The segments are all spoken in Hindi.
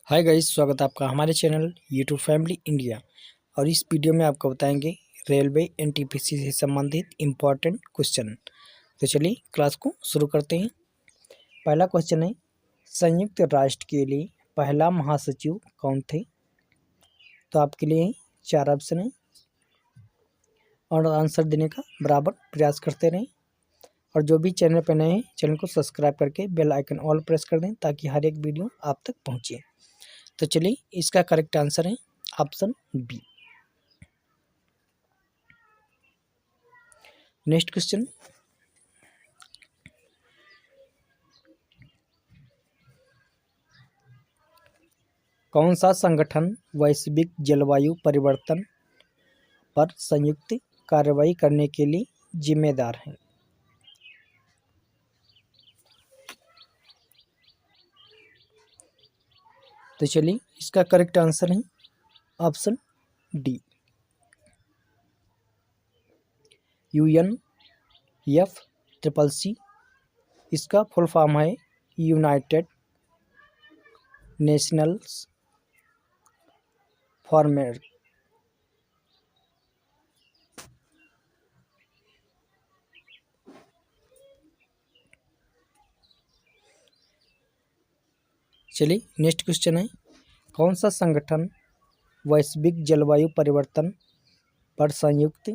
हाय गाइस, स्वागत है आपका हमारे चैनल यूट्यूब फैमिली इंडिया। और इस वीडियो में आपको बताएंगे रेलवे एनटीपीसी से संबंधित इम्पोर्टेंट क्वेश्चन। तो चलिए क्लास को शुरू करते हैं। पहला क्वेश्चन है, संयुक्त राष्ट्र के लिए पहला महासचिव कौन थे? तो आपके लिए 4 ऑप्शन है और आंसर देने का बराबर प्रयास करते रहें। और जो भी चैनल पर नए हैं, चैनल को सब्सक्राइब करके बेल आइकन ऑल प्रेस कर दें ताकि हर एक वीडियो आप तक पहुँचे। तो चलिए, इसका करेक्ट आंसर है ऑप्शन बी। नेक्स्ट क्वेश्चन, कौन सा संगठन वैश्विक जलवायु परिवर्तन पर संयुक्त कार्रवाई करने के लिए जिम्मेदार है? तो चलिए, इसका करेक्ट आंसर है ऑप्शन डी, UNFCCC। इसका फुल फॉर्म है यूनाइटेड नेशनल्स फॉर्मेट। चलिए, नेक्स्ट क्वेश्चन है, कौन सा संगठन वैश्विक जलवायु परिवर्तन पर संयुक्त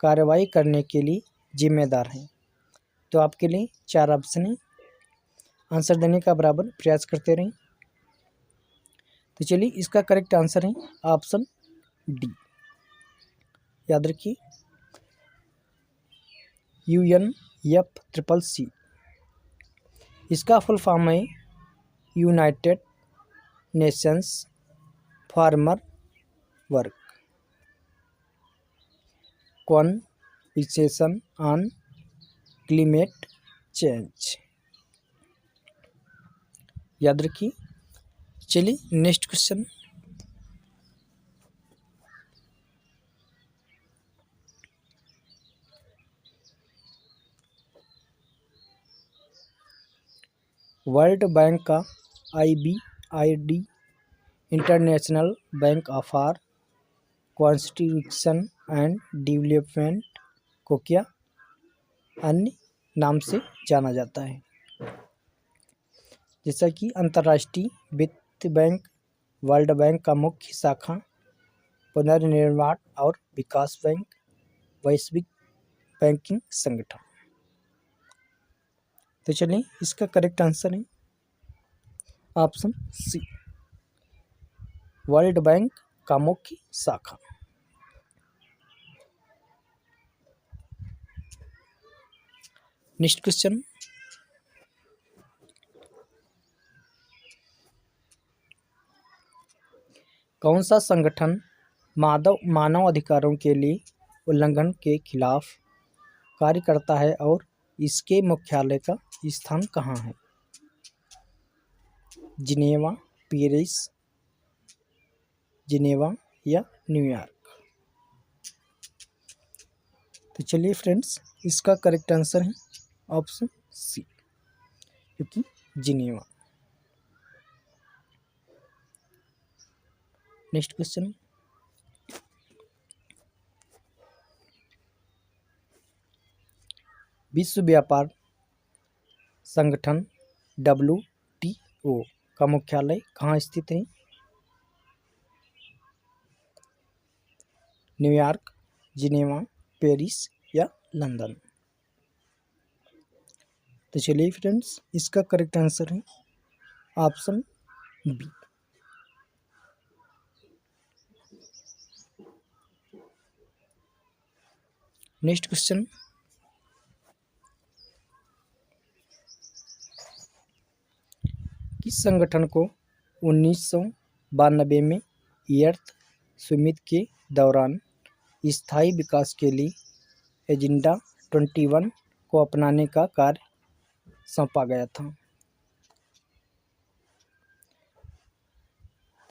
कार्रवाई करने के लिए जिम्मेदार है? तो आपके लिए 4 ऑप्शन है, आंसर देने का बराबर प्रयास करते रहें। तो चलिए, इसका करेक्ट आंसर है ऑप्शन डी। याद रखिए, UNFCCC। इसका फुल फॉर्म है United Nations farmer work convention on climate change. याद रखिए। चलिए, नेक्स्ट क्वेश्चन, वर्ल्ड बैंक का IBID international bank for constitution and development को क्या अन्य नाम से जाना जाता है? जैसा कि अंतर्राष्ट्रीय वित्त बैंक, वर्ल्ड बैंक का मुख्य शाखा, पुनर्निर्माण और विकास बैंक, वैश्विक बैंकिंग संगठन। तो चलिए, इसका करेक्ट आंसर है ऑप्शन सी, वर्ल्ड बैंक का मुख्य शाखा। नेक्स्ट क्वेश्चन, कौन सा संगठन मानव अधिकारों के लिए उल्लंघन के खिलाफ कार्य करता है और इसके मुख्यालय का स्थान कहाँ है? जिनेवा, पेरिस, जिनेवा या न्यूयॉर्क? तो चलिए फ्रेंड्स, इसका करेक्ट आंसर है ऑप्शन सी, क्योंकि जिनेवा। नेक्स्ट क्वेश्चन, विश्व व्यापार संगठन WTO का मुख्यालय कहाँ स्थित है? न्यूयॉर्क, जिनेवा, पेरिस या लंदन? तो चलिए फ्रेंड्स, इसका करेक्ट आंसर है ऑप्शन बी। नेक्स्ट क्वेश्चन, किस संगठन को 1992 में अर्थ समिट के दौरान स्थायी विकास के लिए एजेंडा 21 को अपनाने का कार्य सौंपा गया था?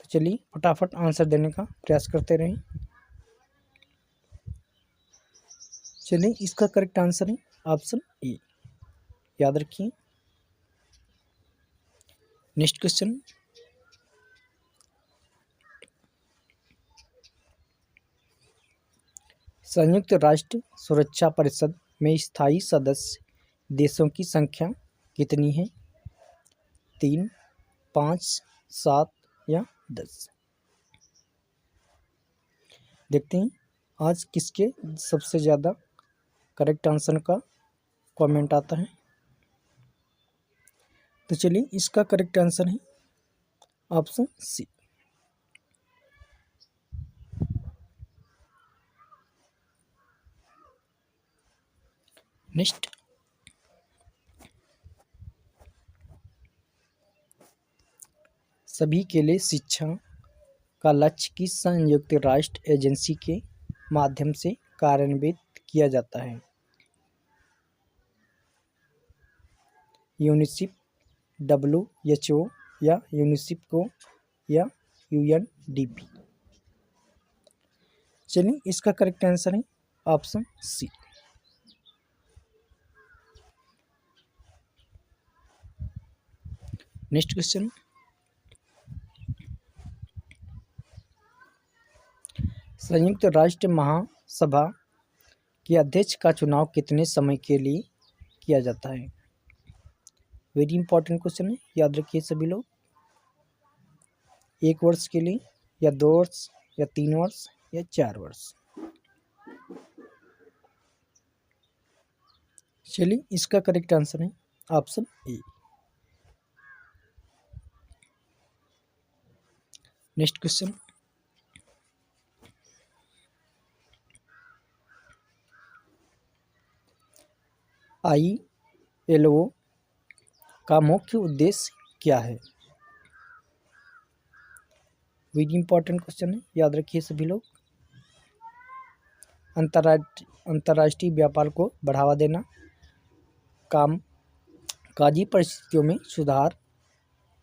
तो चलिए, फटाफट आंसर देने का प्रयास करते रहें। चलिए, इसका करेक्ट आंसर है ऑप्शन ए। याद रखिए। नेक्स्ट क्वेश्चन, संयुक्त राष्ट्र सुरक्षा परिषद में स्थायी सदस्य देशों की संख्या कितनी है? 3, 5, 7 या 10? देखते हैं आज किसके सबसे ज़्यादा करेक्ट आंसर का कमेंट आता है। तो चलिए इसका करेक्ट आंसर है ऑप्शन सी। नेक्स्ट, सभी के लिए शिक्षा का लक्ष्य किस संयुक्त राष्ट्र एजेंसी के माध्यम से कार्यान्वित किया जाता है? यूनिसेफ, WHO या यूनिसेफ को या UNDP? चलिए इसका करेक्ट आंसर है ऑप्शन सी। नेक्स्ट क्वेश्चन, संयुक्त राष्ट्र महासभा के अध्यक्ष का चुनाव कितने समय के लिए किया जाता है? वेरी इंपॉर्टेंट क्वेश्चन है, याद रखिए सभी लोग। 1 वर्ष के लिए या 2 वर्ष या 3 वर्ष या 4 वर्ष? चलिए इसका करेक्ट आंसर है option A. Next question, ILO का मुख्य उद्देश्य क्या है? वेरी इंपॉर्टेंट क्वेश्चन है, याद रखिए सभी लोग। अंतर्राष्ट्रीय व्यापार को बढ़ावा देना, कामकाजी परिस्थितियों में सुधार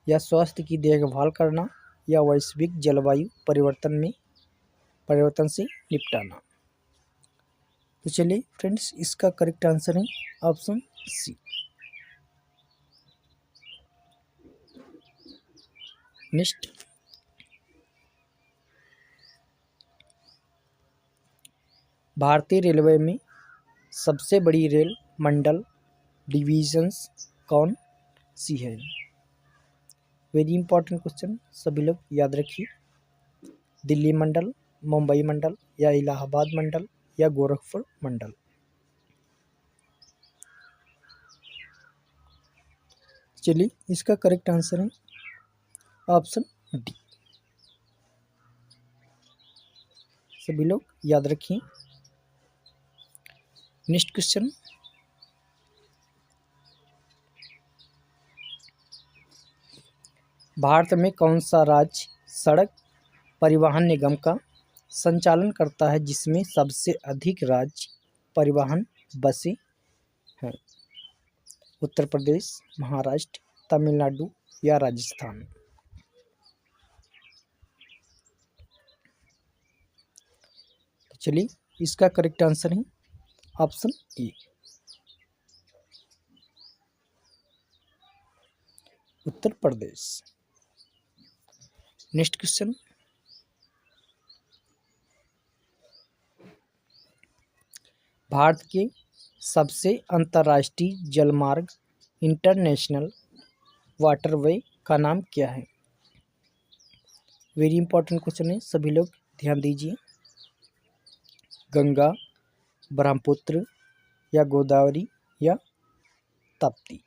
या स्वास्थ्य की देखभाल करना या वैश्विक जलवायु परिवर्तन से निपटाना? तो चलिए फ्रेंड्स इसका करेक्ट आंसर है ऑप्शन सी। नेक्स्ट, भारतीय रेलवे में सबसे बड़ी रेल मंडल डिविजन्स कौन सी है? वेरी इंपॉर्टेंट क्वेश्चन, सभी लोग याद रखिए। दिल्ली मंडल, मुंबई मंडल या इलाहाबाद मंडल या गोरखपुर मंडल? चलिए इसका करेक्ट आंसर है ऑप्शन डी। सभी लोग याद रखिए। नेक्स्ट क्वेश्चन, भारत में कौन सा राज्य सड़क परिवहन निगम का संचालन करता है जिसमें सबसे अधिक राज्य परिवहन बसें हैं? उत्तर प्रदेश, महाराष्ट्र, तमिलनाडु या राजस्थान? चलिए इसका करेक्ट आंसर है option A, Uttar Pradesh. Next question, Bharat के सबसे अंतर्राष्ट्रीय जलमार्ग इंटरनेशनल वाटरवे का नाम क्या है? वेरी इंपॉर्टेंट क्वेश्चन है, सभी लोग ध्यान दीजिए। गंगा, ब्रह्मपुत्र या गोदावरी या ताप्ती?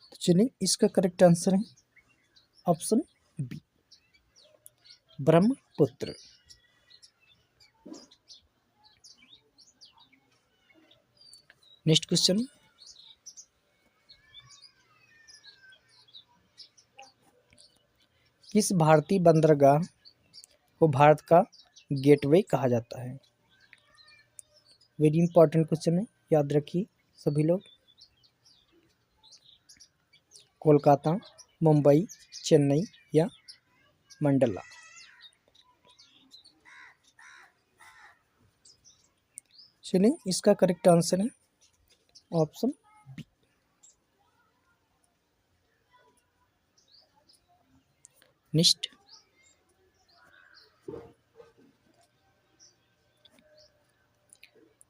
तो चलिए इसका करेक्ट आंसर है option B, Brahmaputra. Next question, किस भारतीय बंदरगाह को भारत का गेटवे कहा जाता है? वेरी इंपॉर्टेंट क्वेश्चन है, याद रखिए सभी लोग। कोलकाता, मुंबई, चेन्नई या मंडला? चलिए इसका करेक्ट आंसर है ऑप्शन बी। नेक्स्ट,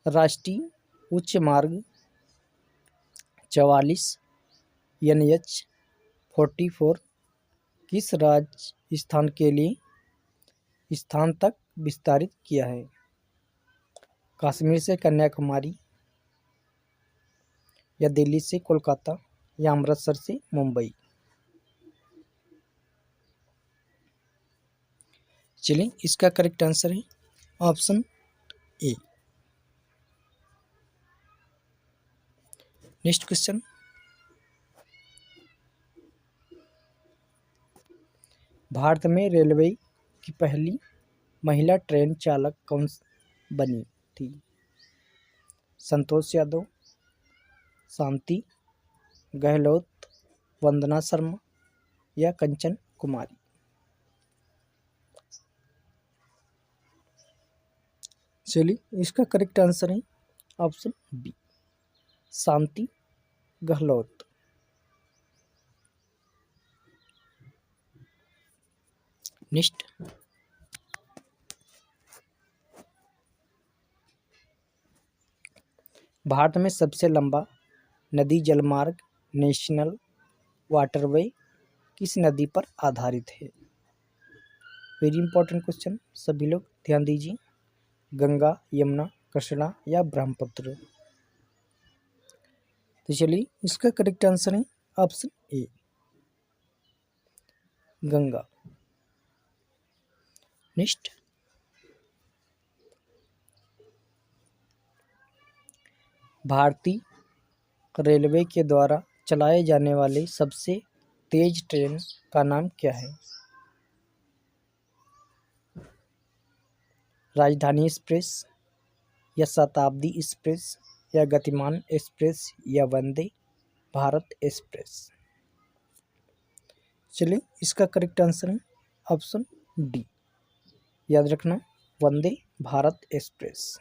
राष्ट्रीय उच्च मार्ग 44 NH 44 किस राजस्थान के लिए स्थान तक विस्तारित किया है? कश्मीर से कन्याकुमारी, या दिल्ली से कोलकाता, या अमृतसर से मुंबई? चलिए, इसका करेक्ट आंसर है option A. Next question, Bharat में रेलवे की पहली महिला ट्रेन चालक कौन बनी थी? संतोष यादव, शांति गहलोत, वंदना शर्मा, या कंचन कुमारी? चलिए, इसका करेक्ट आंसर है ऑप्शन बी, शांति गहलोत। नेक्स्ट, भारत में सबसे लंबा नदी जलमार्ग नेशनल वाटरवे किस नदी पर आधारित है? वेरी इंपॉर्टेंट क्वेश्चन, सभी लोग ध्यान दीजिए। गंगा, यमुना, कृष्णा, या ब्रह्मपुत्र? तो चलिए, इसका करेक्ट आंसर है ऑप्शन ए, गंगा। नेक्स्ट, भारतीय रेलवे के द्वारा चलाए जाने वाले सबसे तेज ट्रेन का नाम क्या है? राजधानी एक्सप्रेस, या शताब्दी एक्सप्रेस, या गतिमान एक्सप्रेस, या वंदे भारत एक्सप्रेस? चलिए, इसका करेक्ट आंसर है ऑप्शन डी, याद रखना, Vande Bharat Express.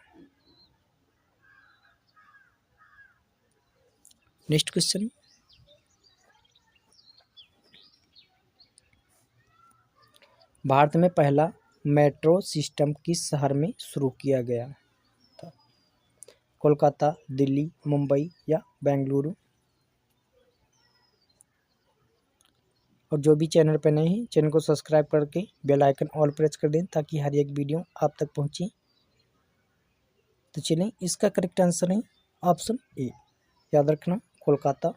Next question, Bharat में पहला मेट्रो सिस्टम किस शहर में शुरू किया गया था? कोलकाता, दिल्ली, मुंबई, या बेंगलुरु? और जो भी चैनल पर नए हैं, चैनल को सब्सक्राइब करके बेल आइकन ऑल प्रेस कर दें ताकि हर एक वीडियो आप तक पहुंचे। तो चलिए, इसका करेक्ट आंसर है ऑप्शन ए, याद रखना, कोलकाता।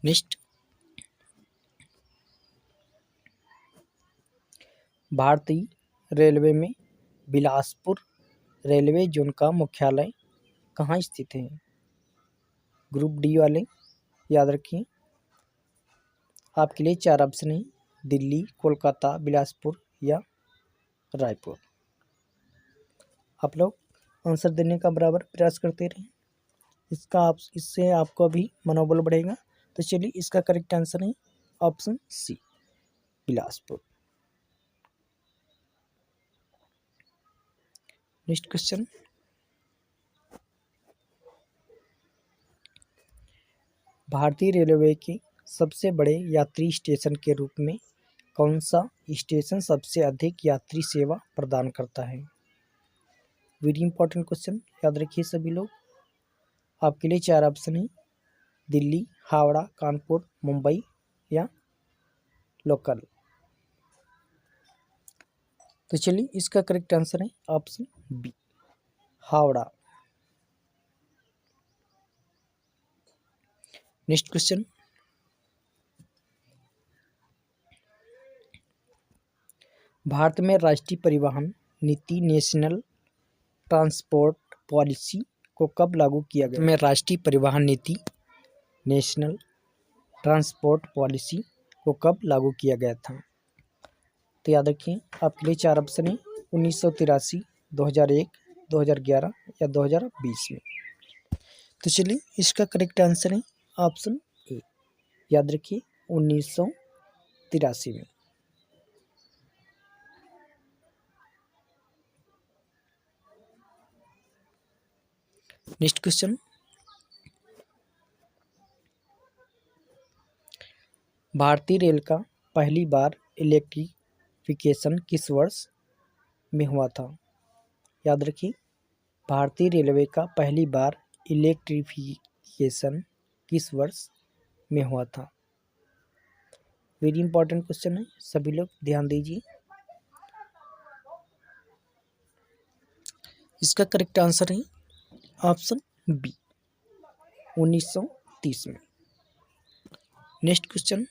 नेक्स्ट, भारतीय रेलवे में बिलासपुर रेलवे जोन का मुख्यालय कहाँ स्थित है? ग्रुप डी वाले याद रखिए, आपके लिए 4 ऑप्शन है, दिल्ली, कोलकाता, बिलासपुर, या रायपुर। आप लोग आंसर देने का बराबर प्रयास करते रहें, इससे आपको भी मनोबल बढ़ेगा। तो चलिए, इसका करेक्ट आंसर है option C, Bilaspur. Next question, भारतीय रेलवे के सबसे बड़े यात्री स्टेशन के रूप में कौन सा स्टेशन सबसे अधिक यात्री सेवा प्रदान करता है? वेरी इंपॉर्टेंट क्वेश्चन, याद रखिए सभी लोग। आपके लिए 4 ऑप्शन है, दिल्ली, हावड़ा, कानपुर, मुंबई, या लोकल? तो चलिए, इसका करेक्ट आंसर है option B, Howrah. Next question, Bharat में राष्ट्रीय परिवहन नीति नेशनल ट्रांसपोर्ट पॉलिसी को कब लागू किया गया? में राष्ट्रीय परिवहन नीति नेशनल ट्रांसपोर्ट पॉलिसी को कब लागू किया गया था? तो याद रखिए, आपके लिए 4 ऑप्शन है, 1983, 2001, 2011, या 2020 में? तो चलिए, इसका करेक्ट आंसर है ऑप्शन ए, याद रखिए, 1983 में। नेक्स्ट क्वेश्चन, भारतीय रेल का पहली बार इलेक्ट्रिफिकेशन किस वर्ष में हुआ था? याद रखिए, भारतीय रेलवे का पहली बार इलेक्ट्रिफिकेशन किस वर्ष में हुआ था? वेरी इंपॉर्टेंट क्वेश्चन है, सभी लोग ध्यान दीजिए। इसका करेक्ट आंसर है ऑप्शन बी, 1930 में। नेक्स्ट क्वेश्चन,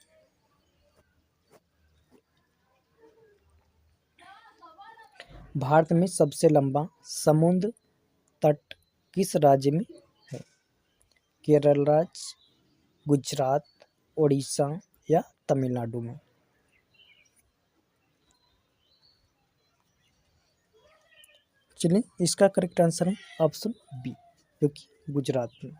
भारत में सबसे लंबा समुद्र तट किस राज्य में है? केरल राज्य, गुजरात, उड़ीसा या तमिलनाडु में? चलिए, इसका करेक्ट आंसर है ऑप्शन बी, जो कि गुजरात में।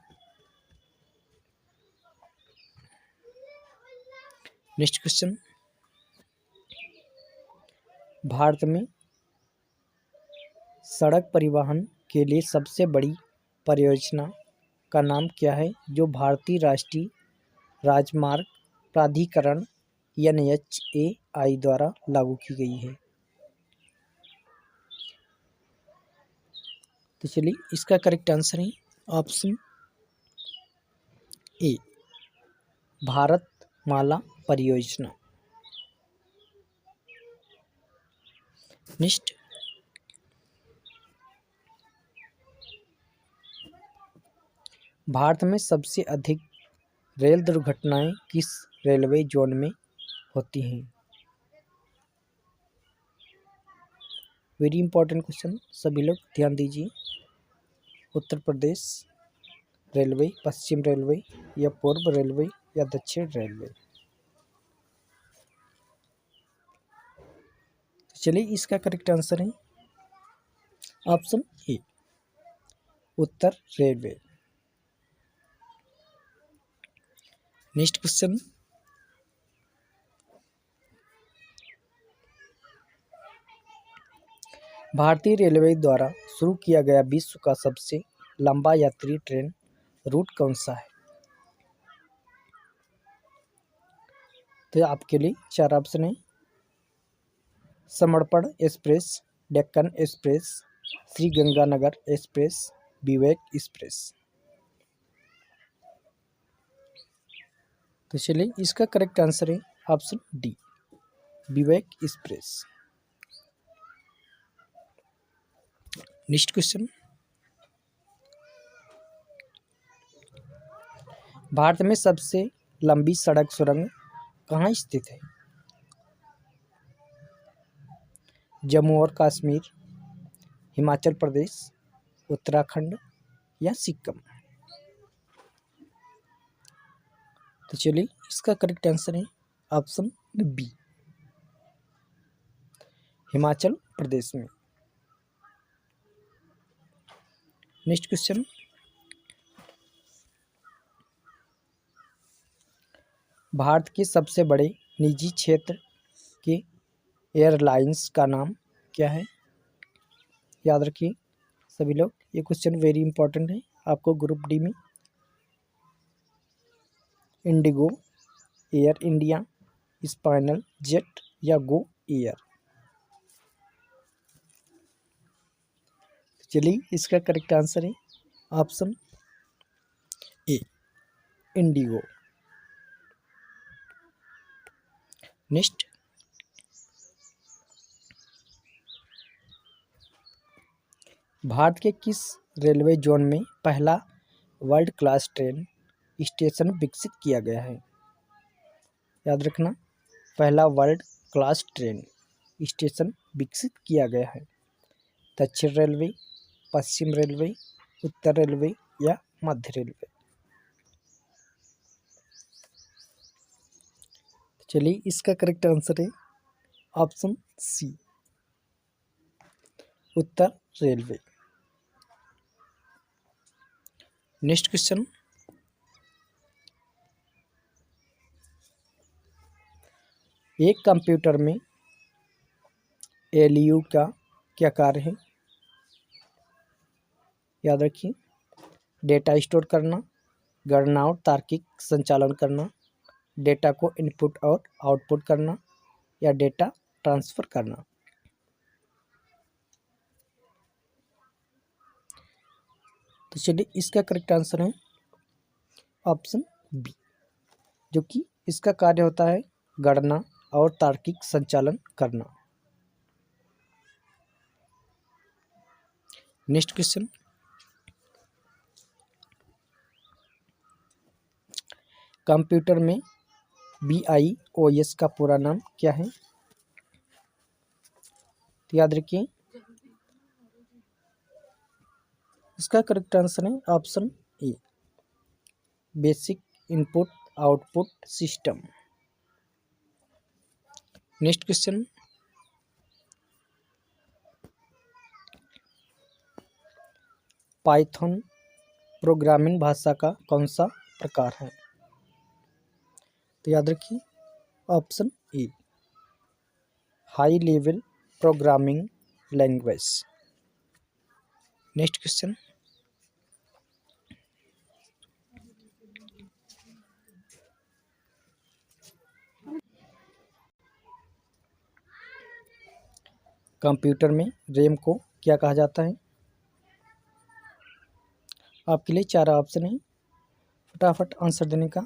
नेक्स्ट क्वेश्चन, भारत में सड़क परिवहन के लिए सबसे बड़ी परियोजना का नाम क्या है, जो भारतीय राष्ट्रीय राजमार्ग प्राधिकरण NHAI द्वारा लागू की गई है? तो चलिए, इसका करेक्ट आंसर है ऑप्शन ए, भारतमाला परियोजना। नेक्स्ट, भारत में सबसे अधिक रेल दुर्घटनाएं किस रेलवे जोन में होती हैं? वेरी इंपॉर्टेंट क्वेश्चन, सभी लोग ध्यान दीजिए। उत्तर प्रदेश रेलवे, पश्चिम रेलवे या पूर्व रेलवे या दक्षिण रेलवे? चलिए, इसका करेक्ट आंसर है option A, Uttar railway. Next question, भारतीय रेलवे द्वारा शुरू किया गया विश्व का सबसे लंबा यात्री ट्रेन रूट कौन सा है? तो आपके लिए चार ऑप्शन है, Samarpan Express, Deccan Express, Shri Ganganagar Express, Vivek Express. तो चलिए, इसका करेक्ट आंसर है option D, Vivek Express. Next question, Bharat में सबसे लंबी सड़क सुरंग कहाँ स्थित है? जम्मू और कश्मीर, हिमाचल प्रदेश, उत्तराखंड या सिक्किम? तो चलिए, इसका करेक्ट आंसर है ऑप्शन बी, हिमाचल प्रदेश में। नेक्स्ट क्वेश्चन, भारत के सबसे बड़े निजी क्षेत्र के एयरलाइंस का नाम क्या है? याद रखिए सभी लोग, ये क्वेश्चन वेरी इंपॉर्टेंट है आपको ग्रुप डी में। Indigo, air India, spinal jet या गो एयर? चलिए, इसका करेक्ट आंसर है option A, Indigo. Next, Bharat के किस रेलवे जोन में पहला वर्ल्ड क्लास ट्रेन स्टेशन विकसित किया गया है? याद रखना, पहला वर्ल्ड क्लास ट्रेन स्टेशन विकसित किया गया है। दक्षिण रेलवे, पश्चिम रेलवे, उत्तर रेलवे या मध्य रेलवे? चलिए, इसका करेक्ट आंसर है ऑप्शन सी, उत्तर रेलवे। नेक्स्ट क्वेश्चन, एक कंप्यूटर में ALU का क्या कार्य है? याद रखिए, डेटा स्टोर करना, गणना और तार्किक संचालन करना, डेटा को इनपुट और आउटपुट करना या डेटा ट्रांसफ़र करना? तो चलिए इसका करेक्ट आंसर है ऑप्शन बी, जो कि इसका कार्य होता है गणना और तार्किक संचालन करना। नेक्स्ट क्वेश्चन, कंप्यूटर में BIOS का पूरा नाम क्या है? तो याद रखिए इसका करेक्ट आंसर है option A, basic input output system. Next question, Python programming भाषा का कौन सा प्रकार है? तो याद रखिए option A, high level programming language. Next question, computer में रैम को क्या कहा जाता है? आपके लिए 4 ऑप्शन है, फटाफट आंसर देने का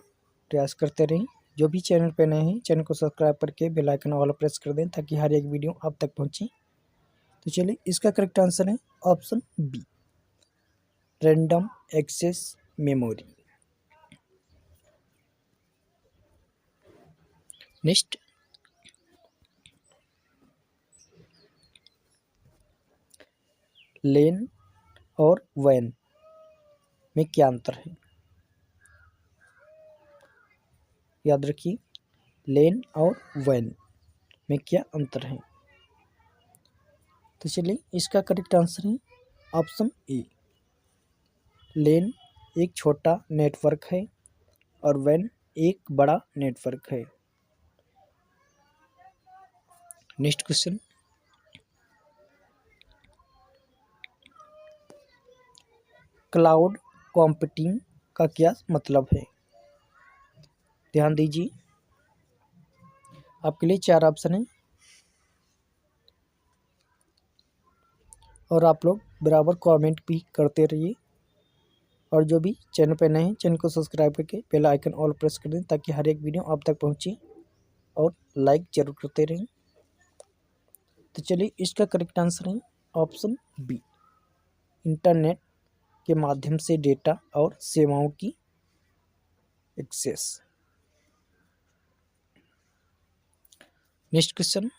प्रयास करते रहें। जो भी चैनल पे नए हैं चैनल को सब्सक्राइब करके बेल आइकन ऑल प्रेस कर दें ताकि हर एक वीडियो आप तक पहुंचे। तो चलिए इसका करेक्ट आंसर है option B, random access memory. Next, LAN और वैन में क्या अंतर है? याद रखिए लेन और वैन में क्या अंतर है? तो चलिए इसका करेक्ट आंसर है ऑप्शन ए, लेन एक छोटा नेटवर्क है और वैन एक बड़ा नेटवर्क है। नेक्स्ट क्वेश्चन, क्लाउड कंप्यूटिंग का क्या मतलब है? ध्यान दीजिए आपके लिए 4 ऑप्शन है और आप लोग बराबर कमेंट भी करते रहिए। और जो भी चैनल पे नए हैं चैनल को सब्सक्राइब करके बेल आइकन ऑल प्रेस कर दें ताकि हर एक वीडियो आप तक पहुंचे और लाइक जरूर करते रहें। तो चलिए इसका करेक्ट आंसर है ऑप्शन बी, इंटरनेट के माध्यम से डेटा और सेवाओं की एक्सेस। नेक्स्ट क्वेश्चन,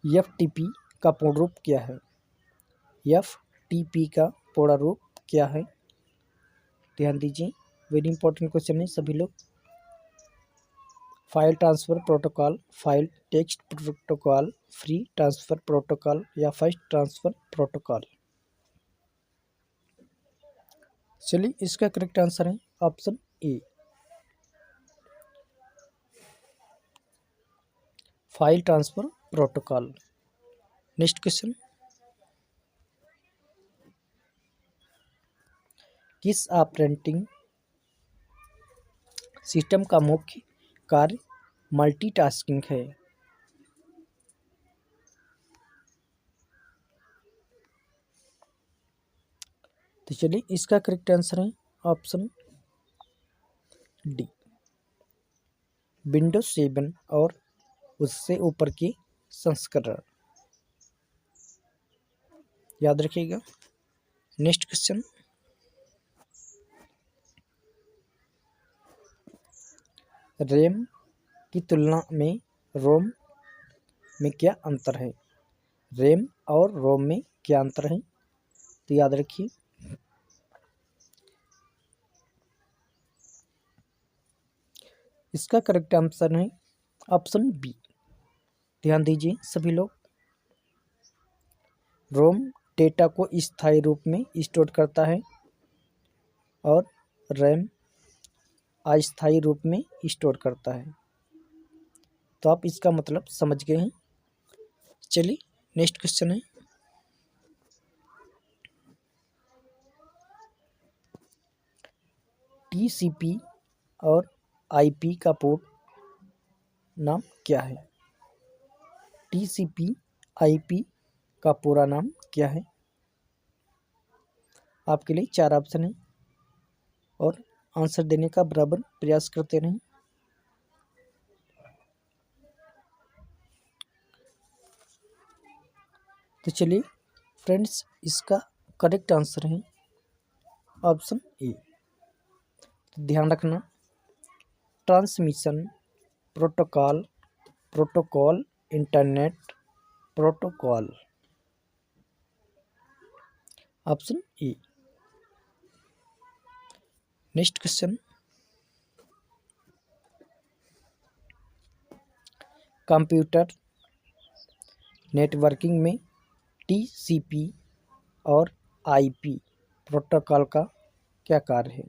FTP का पूर्ण रूप क्या है? FTP का पूर्ण रूप क्या है? ध्यान दीजिए वेरी इंपॉर्टेंट क्वेश्चन है सभी लोग। File transfer protocol, file text protocol, free transfer protocol या फास्ट ट्रांसफ़र प्रोटोकॉल। चलिए इसका करेक्ट आंसर है option A, file transfer protocol. Next question, किस ऑपरेटिंग सिस्टम का मुख्य कार्य मल्टीटास्किंग है? तो चलिए इसका करेक्ट आंसर है ऑप्शन डी, विंडोज 7 और उससे ऊपर के संस्करण। याद रखिएगा। नेक्स्ट क्वेश्चन, रैम की तुलना में रोम में क्या अंतर है? रैम और रोम में क्या अंतर है? तो याद रखिए इसका करेक्ट आंसर है ऑप्शन बी। ध्यान दीजिए सभी लोग, रोम डेटा को स्थायी रूप में स्टोर करता है और रैम अस्थायी रूप में स्टोर करता है। तो आप इसका मतलब समझ गए हैं। चलिए नेक्स्ट क्वेश्चन है, TCP और IP का पूर्ण नाम क्या है? TCP आईपी का पूरा नाम क्या है? आपके लिए 4 ऑप्शन है और आंसर देने का बराबर प्रयास करते रहें। तो चलिए फ्रेंड्स, इसका करेक्ट आंसर है ऑप्शन ए। तो ध्यान रखना, transmission protocol, protocol, internet protocol, option A. Next question, computer networking में टीसीपी और आईपी प्रोटोकॉल का क्या कार्य है?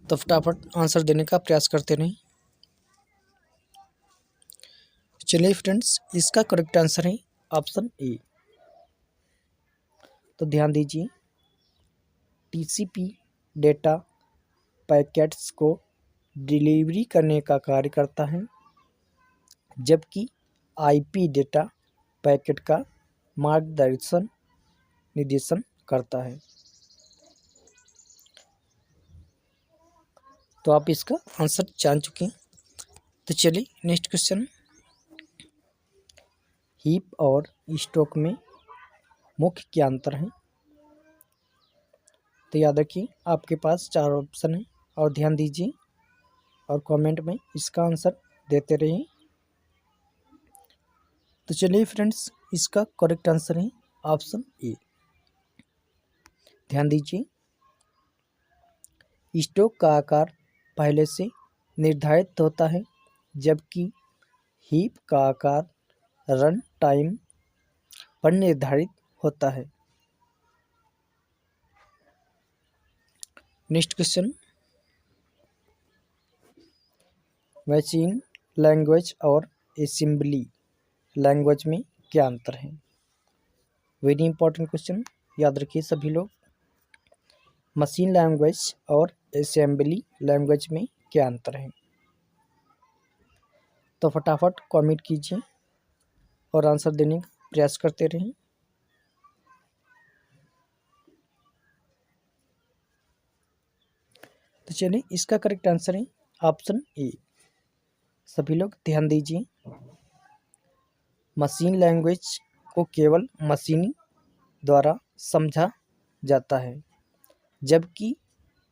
तो फटाफट आंसर देने का प्रयास करते रहें। चलिए फ्रेंड्स, इसका करेक्ट आंसर है ऑप्शन ए। तो ध्यान दीजिए, टीसीपी डेटा पैकेट्स को डिलीवरी करने का कार्य करता है, जबकि आईपी डेटा पैकेट का मार्गदर्शन निर्देशन करता है। तो आप इसका आंसर जान चुके हैं। तो चलिए नेक्स्ट क्वेश्चन, हीप और स्टॉक में मुख्य क्या अंतर है? तो याद रखिए, आपके पास 4 ऑप्शन है और ध्यान दीजिए और कमेंट में इसका आंसर देते रहिए। तो चलिए फ्रेंड्स, इसका करेक्ट आंसर है ऑप्शन ए। ध्यान दीजिए, स्टॉक का आकार पहले से निर्धारित होता है, जबकि हीप का आकार रन टाइम पर निर्धारित होता है। नेक्स्ट क्वेश्चन, मशीन लैंग्वेज और असेंबली लैंग्वेज में क्या अंतर है? वेरी इंपॉर्टेंट क्वेश्चन, याद रखिए सभी लोग। मशीन लैंग्वेज और असेंबली लैंग्वेज में क्या अंतर है? तो फटाफट कमेंट कीजिए और आंसर देने का प्रयास करते रहें। तो चलिए, इसका करेक्ट आंसर है ऑप्शन ए। सभी लोग ध्यान दीजिए, मशीन लैंग्वेज को केवल मशीनी द्वारा समझा जाता है, जबकि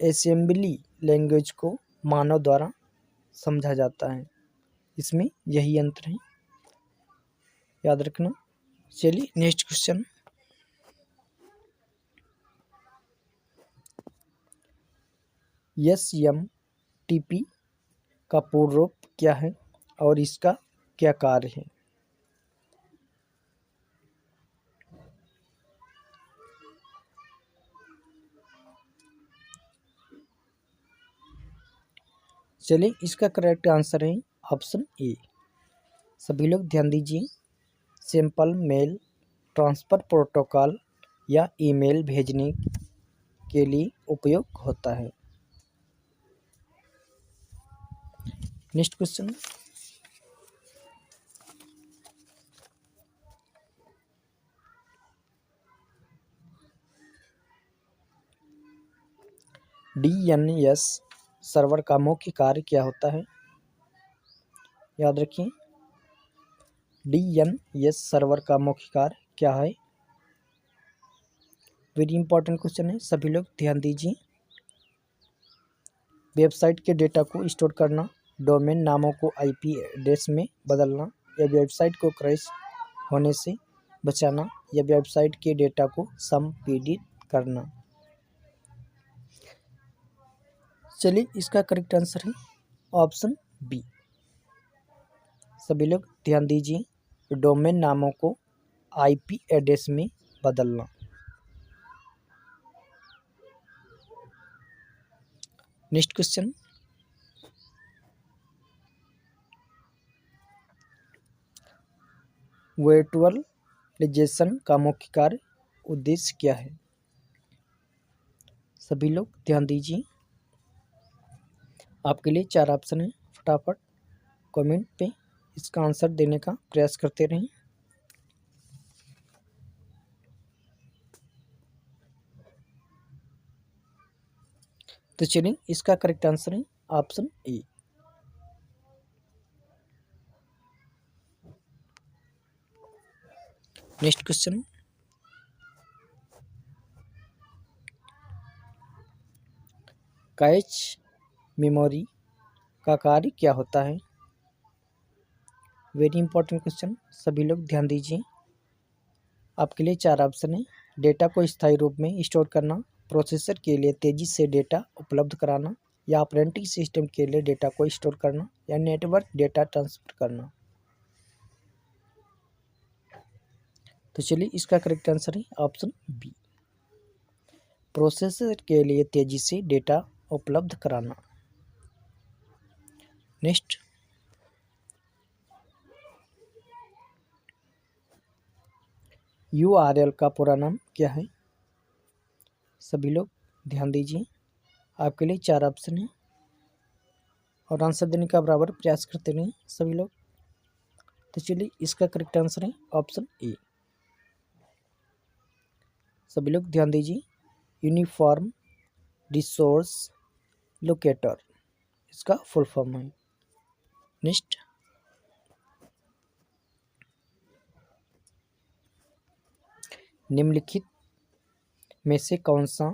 असेंबली लैंग्वेज को मानव द्वारा समझा जाता है। इसमें यही अंतर है, याद रखना। चलिए नेक्स्ट क्वेश्चन, एसएमटीपी का पूर्ण रूप क्या है और इसका क्या कार्य है? चलिए, इसका करेक्ट आंसर है ऑप्शन ए। सभी लोग ध्यान दीजिए, सिंपल मेल ट्रांसफ़र प्रोटोकॉल या ईमेल भेजने के लिए उपयोग होता है। नेक्स्ट क्वेश्चन, डीएनएस सर्वर का मुख्य कार्य क्या होता है? याद रखिए, डीएनएस सर्वर का मुख्य कार्य क्या है? वेरी इंपॉर्टेंट क्वेश्चन है, सभी लोग ध्यान दीजिए। वेबसाइट के डेटा को स्टोर करना, डोमेन नामों को आईपी एड्रेस में बदलना, या वेबसाइट को क्रैश होने से बचाना, या वेबसाइट के डेटा को संपीड़ित करना। चलिए, इसका करेक्ट आंसर है ऑप्शन बी। सभी लोग ध्यान दीजिए, डोमेन नामों को आईपी एड्रेस में बदलना। नेक्स्ट क्वेश्चन, वर्चुअलाइजेशन का मुख्य कार्य उद्देश्य क्या है? सभी लोग ध्यान दीजिए, आपके लिए 4 ऑप्शन है, फटाफट कमेंट पे इसका आंसर देने का प्रयास करते रहें। तो चलिए इसका करेक्ट आंसर है option A. Next question, cache memory का कार्य क्या होता है? वेरी इंपॉर्टेंट क्वेश्चन, सभी लोग ध्यान दीजिए। आपके लिए 4 ऑप्शन है। डेटा को स्थायी रूप में स्टोर करना, प्रोसेसर के लिए तेजी से डेटा उपलब्ध कराना, या ऑपरेटिंग सिस्टम के लिए डेटा को स्टोर करना, या नेटवर्क डेटा ट्रांसफर करना। तो चलिए इसका करेक्ट आंसर है ऑप्शन बी, प्रोसेसर के लिए तेजी से डेटा उपलब्ध कराना। नेक्स्ट, URL का पूरा नाम क्या है? सभी लोग ध्यान दीजिए। आपके लिए 4 ऑप्शन है और आंसर देने का बराबर प्रयास करते रहें सभी लोग। तो चलिए इसका करेक्ट आंसर है ऑप्शन ए। सभी लोग ध्यान दीजिए, यूनिफॉर्म रिसोर्स लोकेटर इसका फुल फॉर्म है। नेक्स्ट, निम्नलिखित में से कौन सा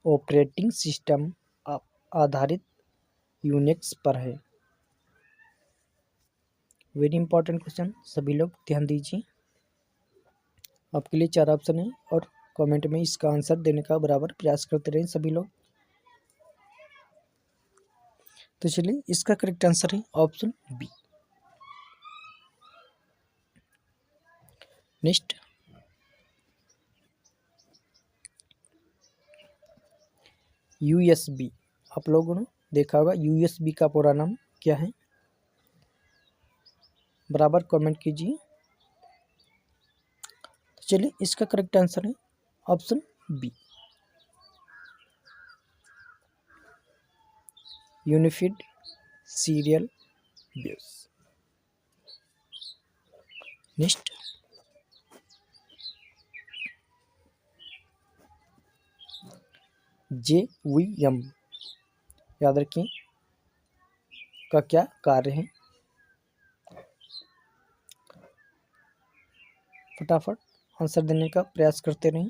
ऑपरेटिंग सिस्टम आधारित यूनिक्स पर है? वेरी इंपॉर्टेंट क्वेश्चन, सभी लोग ध्यान दीजिए। आपके लिए 4 ऑप्शन है और कमेंट में इसका आंसर देने का बराबर प्रयास करते रहें सभी लोग। तो चलिए इसका करेक्ट आंसर है ऑप्शन बी। नेक्स्ट, USB, आप लोगों ने देखा होगा USB का पूरा नाम क्या है? बराबर कमेंट कीजिए। चलिए इसका करेक्ट आंसर है option B, unified serial base. Next, JVM याद रखें का क्या कार्य है? फटाफट आंसर देने का प्रयास करते रहें।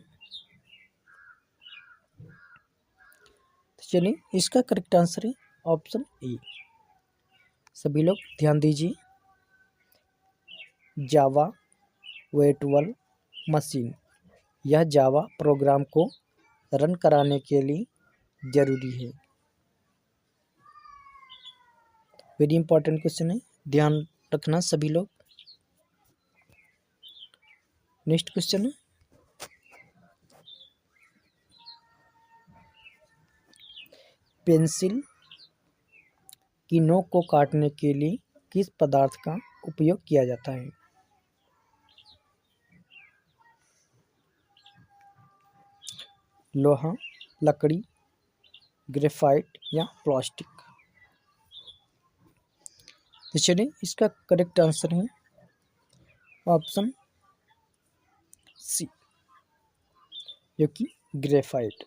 तो चलिए इसका करेक्ट आंसर है ऑप्शन ए। सभी लोग ध्यान दीजिए, जावा वर्चुअल मशीन, यह जावा प्रोग्राम को रन कराने के लिए जरूरी है। वेरी इंपॉर्टेंट क्वेश्चन है, ध्यान रखना सभी लोग। नेक्स्ट क्वेश्चन है, पेंसिल की नोक को काटने के लिए किस पदार्थ का उपयोग किया जाता है? लोहा, लकड़ी, ग्रेफाइट या प्लास्टिक? तो चलिए इसका करेक्ट आंसर है ऑप्शन सी, जो कि ग्रेफाइट।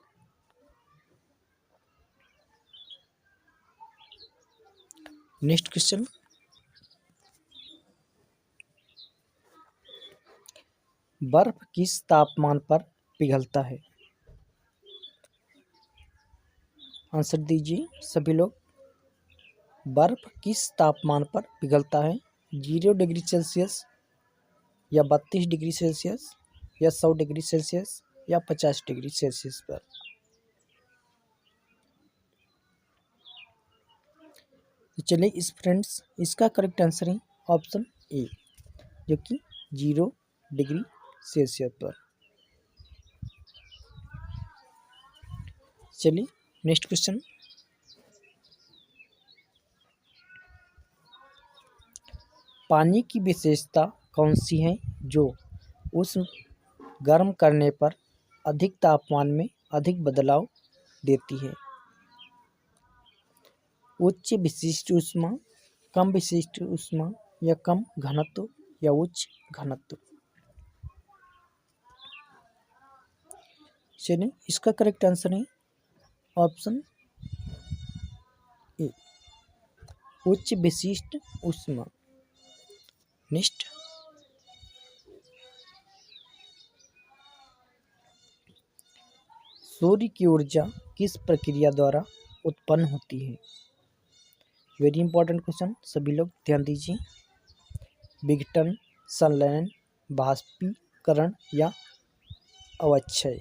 नेक्स्ट क्वेश्चन, बर्फ किस तापमान पर पिघलता है? आंसर दीजिए सभी लोग। बर्फ किस तापमान पर पिघलता है? 0 डिग्री सेल्सियस, या 32 डिग्री सेल्सियस, या 100 डिग्री सेल्सियस, या 50 डिग्री सेल्सियस पर? तो चलिए इस फ्रेंड्स इसका करेक्ट आंसर है ऑप्शन ए, जो कि 0 डिग्री सेल्सियस पर। चलिए नेक्स्ट क्वेश्चन, पानी की विशेषता कौन सी है जो उष्ण गर्म करने पर अधिक तापमान में अधिक बदलाव देती है? उच्च विशिष्ट ऊष्मा, कम विशिष्ट ऊष्मा या कम घनत्व या उच्च घनत्व। चलिए इसका करेक्ट आंसर है ऑप्शन ए, उच्च विशिष्ट ऊष्मा। नेक्स्ट, सूर्य की ऊर्जा किस प्रक्रिया द्वारा उत्पन्न होती है? वेरी इंपॉर्टेंट क्वेश्चन, सभी लोग ध्यान दीजिए। विघटन, संलयन, बाष्पीकरण या अवक्षय।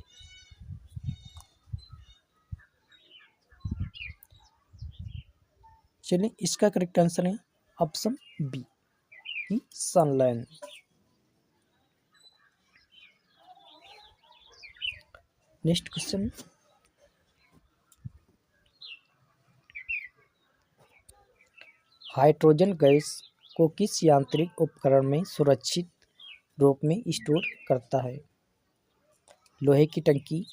चलिए इसका करेक्ट आंसर है ऑप्शन बी की संलयन। नेक्स्ट क्वेश्चन, हाइड्रोजन गैस को किस यांत्रिक उपकरण में सुरक्षित रूप में स्टोर करता है? लोहे की टंकी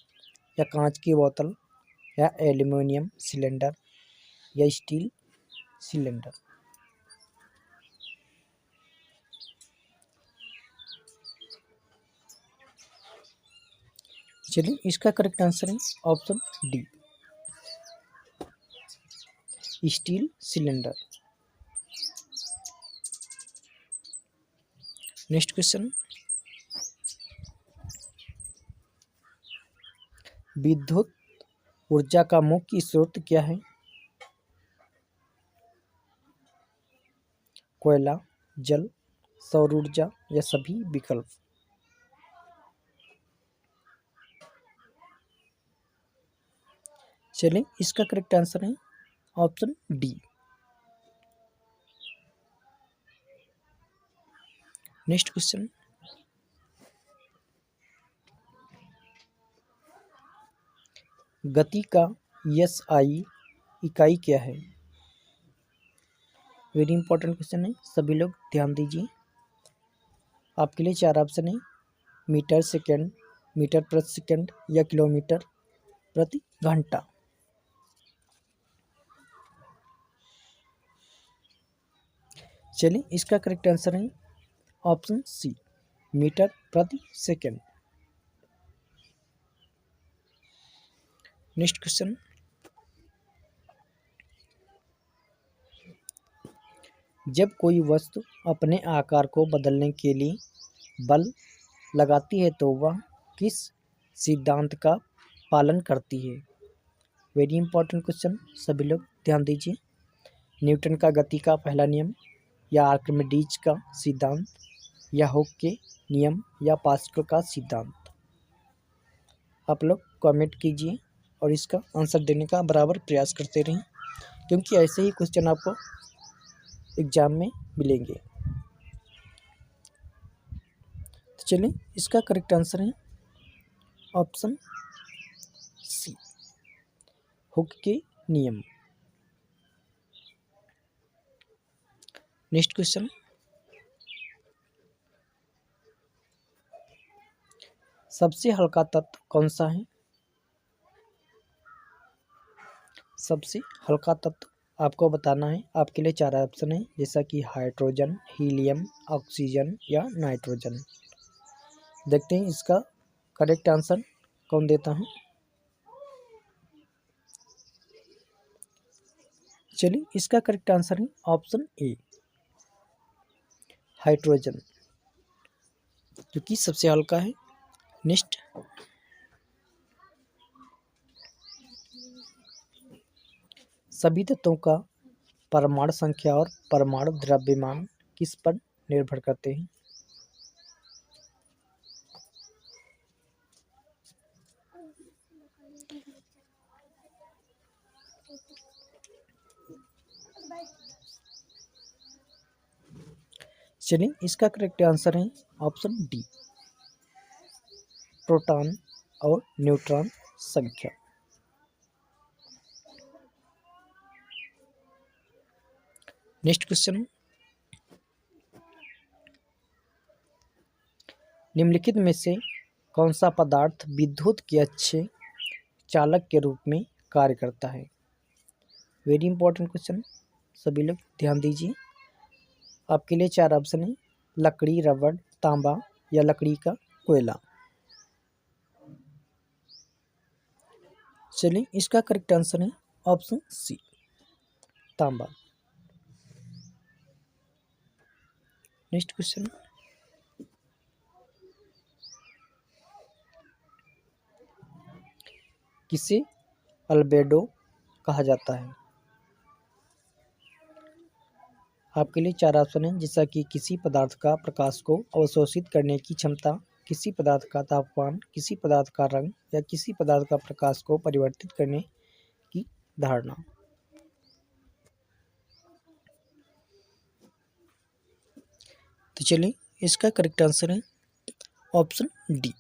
या कांच की बोतल या एल्युमिनियम सिलेंडर या स्टील सिलेंडर। चलिए इसका करेक्ट आंसर है option D, steel cylinder. Next question, विद्युत ऊर्जा का मुख्य स्रोत क्या है? कोयला, जल, सौर ऊर्जा या सभी विकल्प। चलिए इसका करेक्ट आंसर है ऑप्शन डी। नेक्स्ट क्वेश्चन, गति का एसआई इकाई क्या है? वेरी इंपॉर्टेंट क्वेश्चन है, सभी लोग ध्यान दीजिए। आपके लिए चार ऑप्शन है, मीटर सेकेंड, मीटर प्रति सेकेंड या किलोमीटर प्रति घंटा। चलिए इसका करेक्ट आंसर है ऑप्शन सी, मीटर प्रति सेकेंड। नेक्स्ट क्वेश्चन, जब कोई वस्तु अपने आकार को बदलने के लिए बल लगाती है तो वह किस सिद्धांत का पालन करती है? वेरी इंपॉर्टेंट क्वेश्चन, सभी लोग ध्यान दीजिए। न्यूटन का गति का पहला नियम या आर्किमिडीज का सिद्धांत या हुक के नियम या पास्कल का सिद्धांत। आप लोग कमेंट कीजिए और इसका आंसर देने का बराबर प्रयास करते रहें, क्योंकि ऐसे ही क्वेश्चन आपको एग्जाम में मिलेंगे। तो चलिए इसका करेक्ट आंसर है ऑप्शन सी, हुक के नियम। नेक्स्ट क्वेश्चन, सबसे हल्का तत्व कौन सा है? सबसे हल्का तत्व आपको बताना है। आपके लिए चार ऑप्शन है, जैसा कि हाइड्रोजन, हीलियम, ऑक्सीजन या नाइट्रोजन। देखते हैं इसका करेक्ट आंसर कौन देता है। चलिए इसका करेक्ट आंसर है ऑप्शन ए, हाइड्रोजन, जो कि सबसे हल्का है। नेक्स्ट, सभी तत्वों का परमाणु संख्या और परमाणु द्रव्यमान किस पर निर्भर करते हैं? चलिए इसका करेक्ट आंसर है ऑप्शन डी, प्रोटॉन और न्यूट्रॉन संख्या। नेक्स्ट क्वेश्चन, निम्नलिखित में से कौन सा पदार्थ विद्युत के अच्छे चालक के रूप में कार्य करता है? वेरी इंपॉर्टेंट क्वेश्चन, सभी लोग ध्यान दीजिए। आपके लिए चार ऑप्शन है, लकड़ी, रबड़, तांबा या लकड़ी का कोयला। चलिए इसका करेक्ट आंसर है ऑप्शन सी, तांबा। नेक्स्ट क्वेश्चन, किसे अल्बेडो कहा जाता है? आपके लिए चार ऑप्शन है, जैसा कि किसी पदार्थ का प्रकाश को अवशोषित करने की क्षमता, किसी पदार्थ का तापमान, किसी पदार्थ का रंग या किसी पदार्थ का प्रकाश को परिवर्तित करने की धारणा। तो चलिए इसका करेक्ट आंसर है option D.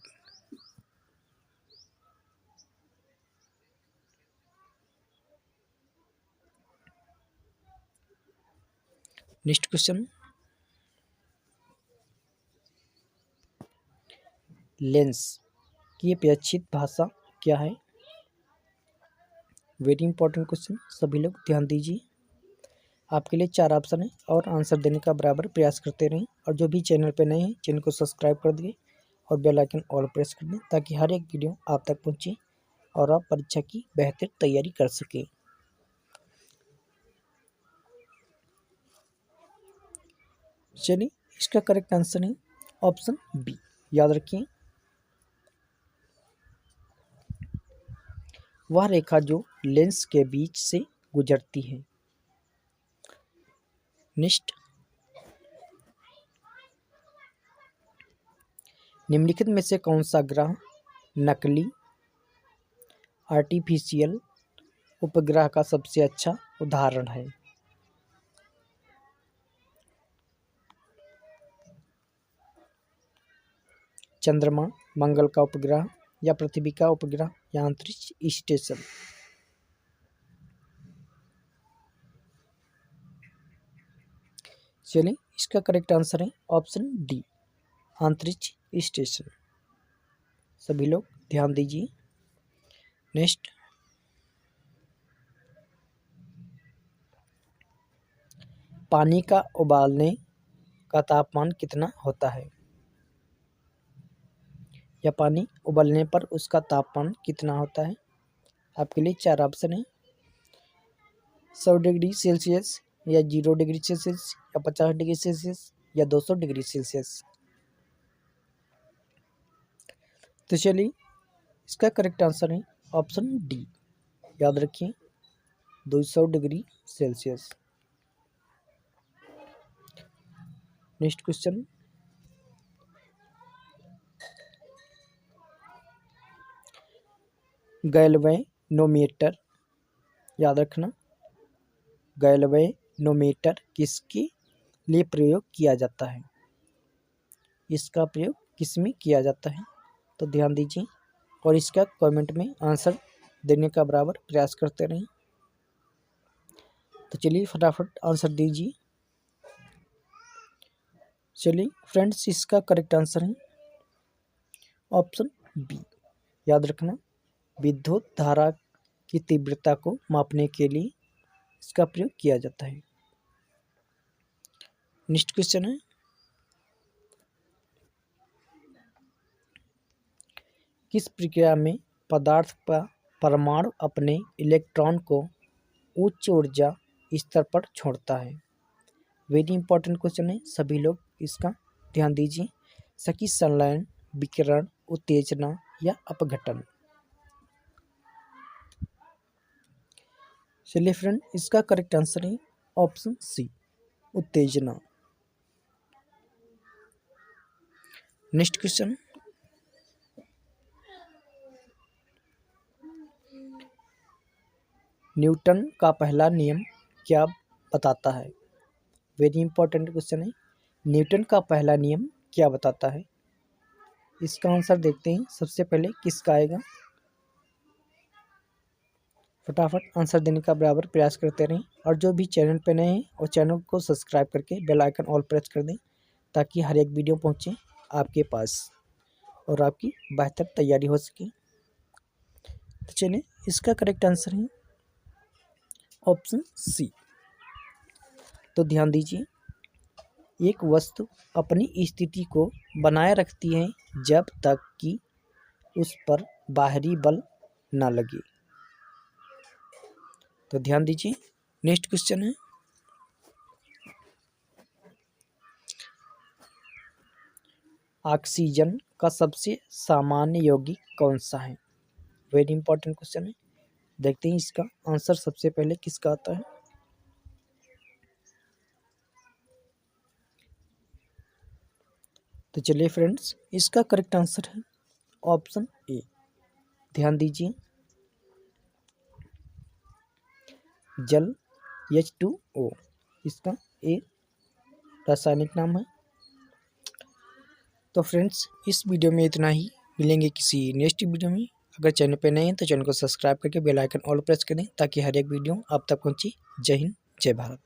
Next question, lens की अपेक्षित भाषा क्या है? वेरी इंपॉर्टेंट क्वेश्चन, सभी लोग ध्यान दीजिए। आपके लिए चार ऑप्शन है और आंसर देने का बराबर प्रयास करते रहें, और जो भी चैनल पे नए हैं चैनल को सब्सक्राइब कर दिए और बेल आइकन ऑल प्रेस कर दें, ताकि हर एक वीडियो आप तक पहुंचे और आप परीक्षा की बेहतर तैयारी कर सकें। चलिए इसका करेक्ट आंसर है ऑप्शन बी, याद रखिए। वह रेखा जो लेंस के बीच से गुजरती है। नेक्स्ट, निम्नलिखित में से कौन सा ग्रह नकली आर्टिफिशियल उपग्रह का सबसे अच्छा उदाहरण है? चंद्रमा, मंगल का उपग्रह या पृथ्वी का उपग्रह या अंतरिक्ष स्टेशन। चलिए इसका करेक्ट आंसर है ऑप्शन डी, अंतरिक्ष स्टेशन। सभी लोग ध्यान दीजिए। नेक्स्ट, पानी का उबालने का तापमान कितना होता है? या पानी उबलने पर उसका तापमान कितना होता है? आपके लिए चार ऑप्शन है, 100 डिग्री सेल्सियस या 0 डिग्री सेल्सियस या 50 डिग्री सेल्सियस या 200 डिग्री सेल्सियस। तो चलिए इसका करेक्ट आंसर है ऑप्शन डी, याद रखिए, 200 degree Celsius. Next question, galvanometer, याद रखना, गैल्वेनोमीटर किसके लिए प्रयोग किया जाता है? इसका प्रयोग किस में किया जाता है? तो ध्यान दीजिए और इसका कमेंट में आंसर देने का बराबर प्रयास करते रहें। तो चलिए फटाफट आंसर दीजिए। चलिए फ्रेंड्स, इसका करेक्ट आंसर है ऑप्शन बी, याद रखना, विद्युत धारा की तीव्रता को मापने के लिए इसका प्रयोग किया जाता है। नेक्स्ट क्वेश्चन है, किस प्रक्रिया में पदार्थ का परमाणु अपने इलेक्ट्रॉन को उच्च ऊर्जा स्तर पर छोड़ता है? वेरी इंपॉर्टेंट क्वेश्चन है, सभी लोग इसका ध्यान दीजिए। सकी संलयन, विकिरण, उत्तेजना या अपघटन। चलिए फ्रेंड, इसका करेक्ट आंसर है ऑप्शन सी, उत्तेजना। नेक्स्ट क्वेश्चन, न्यूटन का पहला नियम क्या बताता है? वेरी इंपॉर्टेंट क्वेश्चन है, न्यूटन का पहला नियम क्या बताता है? इसका आंसर देखते हैं। सबसे पहले किसका आएगा? फटाफट आंसर देने का बराबर प्रयास करते रहें, और जो भी चैनल पे नए हैं और चैनल को सब्सक्राइब करके बेल आइकन ऑल प्रेस कर दें, ताकि हर एक वीडियो पहुंचे आपके पास और आपकी बेहतर तैयारी हो सके। तो चलिए इसका करेक्ट आंसर है ऑप्शन सी। तो ध्यान दीजिए, एक वस्तु अपनी स्थिति को बनाए रखती है जब तक कि उस पर बाहरी बल ना लगे। तो ध्यान दीजिए, नेक्स्ट क्वेश्चन है, ऑक्सीजन का सबसे सामान्य यौगिक कौन सा है? वेरी इंपॉर्टेंट क्वेश्चन है। देखते हैं इसका आंसर सबसे पहले किसका आता है। तो चलिए फ्रेंड्स, इसका करेक्ट आंसर है ऑप्शन ए। ध्यान दीजिए, जल H2O इसका ए रासायनिक नाम है। तो फ्रेंड्स, इस वीडियो में इतना ही, मिलेंगे किसी नेक्स्ट वीडियो में। अगर चैनल पे नए हैं तो चैनल को सब्सक्राइब करके बेल आइकन ऑल प्रेस करें ताकि हर एक वीडियो आप तक पहुंचे। जय हिंद, जय भारत।